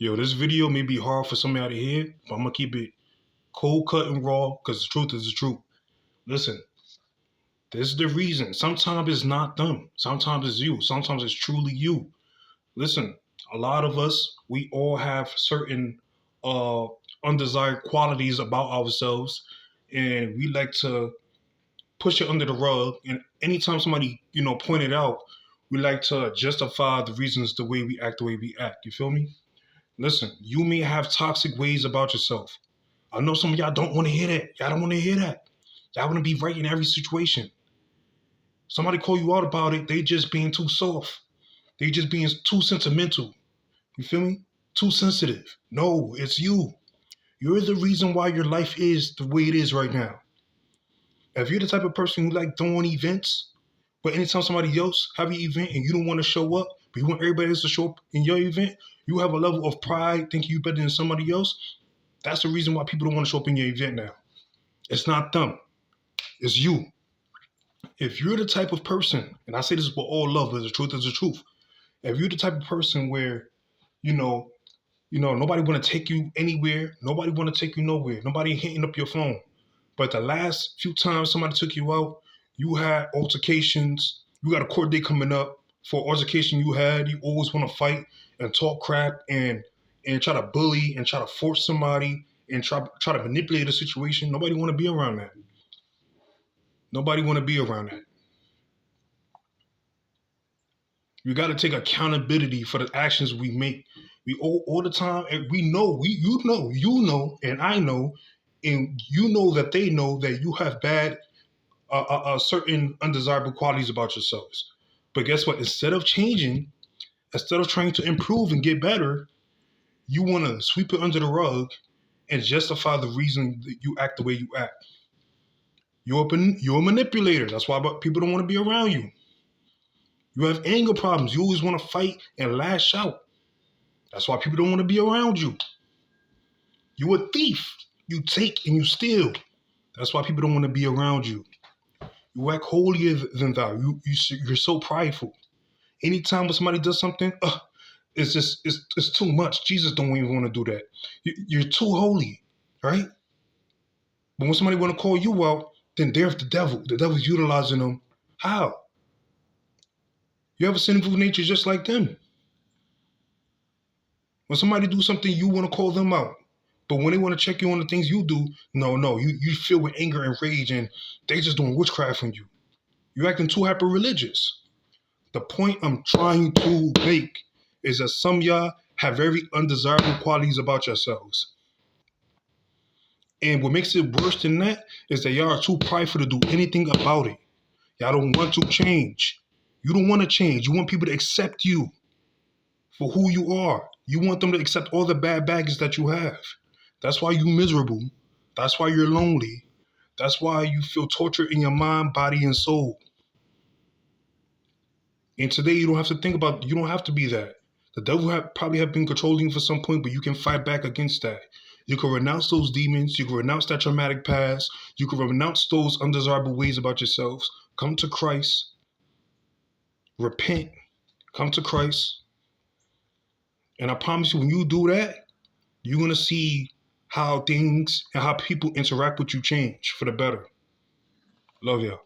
Yo, this video may be hard for somebody out of here, but I'm gonna keep it cold cut and raw because the truth is the truth. Listen, this is the reason. Sometimes it's not them. Sometimes it's you. Sometimes it's truly you. Listen, a lot of us, we all have certain uh undesired qualities about ourselves, and we like to push it under the rug. And anytime somebody, point it out, we like to justify the reasons the way we act the way we act. You feel me? Listen, you may have toxic ways about yourself. I know some of y'all don't want to hear that. Y'all don't want to hear that. Y'all want to be right in every situation. Somebody call you out about it, they just being too soft. They just being too sentimental. You feel me? Too sensitive. No, it's you. You're the reason why your life is the way it is right now. If you're the type of person who like throwing events, but anytime somebody else have an event and you don't want to show up, but you want everybody else to show up in your event, you have a level of pride thinking you better than somebody else. That's the reason why people don't want to show up in your event now. It's not them. It's you. If you're the type of person, and I say this with all love, but the truth is the truth. If you're the type of person where, you know, nobody want to take you anywhere, nobody want to take you nowhere, nobody hitting up your phone. But the last few times somebody took you out, you had altercations. You got a court date coming up for altercation you had. You always want to fight and talk crap and try to bully and try to force somebody and try to manipulate a situation. Nobody want to be around that. Nobody want to be around that. You got to take accountability for the actions we make. We all the time, and we know, you know, and I know, and you know that they know that you have bad, certain undesirable qualities about yourselves. But guess what? Instead of trying to improve and get better, you want to sweep it under the rug and justify the reason that you act the way you act. You're a manipulator. That's why people don't want to be around you. You have anger problems. You always want to fight and lash out. That's why people don't want to be around you. You a thief. You take and you steal. That's why people don't want to be around you. You act holier than thou. You're so prideful. Anytime when somebody does something, it's too much. Jesus don't even want to do that. You're too holy, right? But when somebody want to call you out, then there's the devil. The devil's utilizing them. How? You have a sinful nature just like them. When somebody do something, you want to call them out. But when they want to check you on the things you do, no, you feel with anger and rage, and they just doing witchcraft on you. You're acting too hyper religious. The point I'm trying to make is that some of y'all have very undesirable qualities about yourselves. And what makes it worse than that is that y'all are too prideful to do anything about it. Y'all don't want to change. You don't want to change. You want people to accept you for who you are. You want them to accept all the bad baggage that you have. That's why you're miserable. That's why you're lonely. That's why you feel torture in your mind, body, and soul. And today you don't have to you don't have to be that. The devil probably have been controlling you for some point, but you can fight back against that. You can renounce those demons. You can renounce that traumatic past. You can renounce those undesirable ways about yourselves. Come to Christ. Repent. Come to Christ. And I promise you, when you do that, you're going to see how things and how people interact with you change for the better. Love y'all.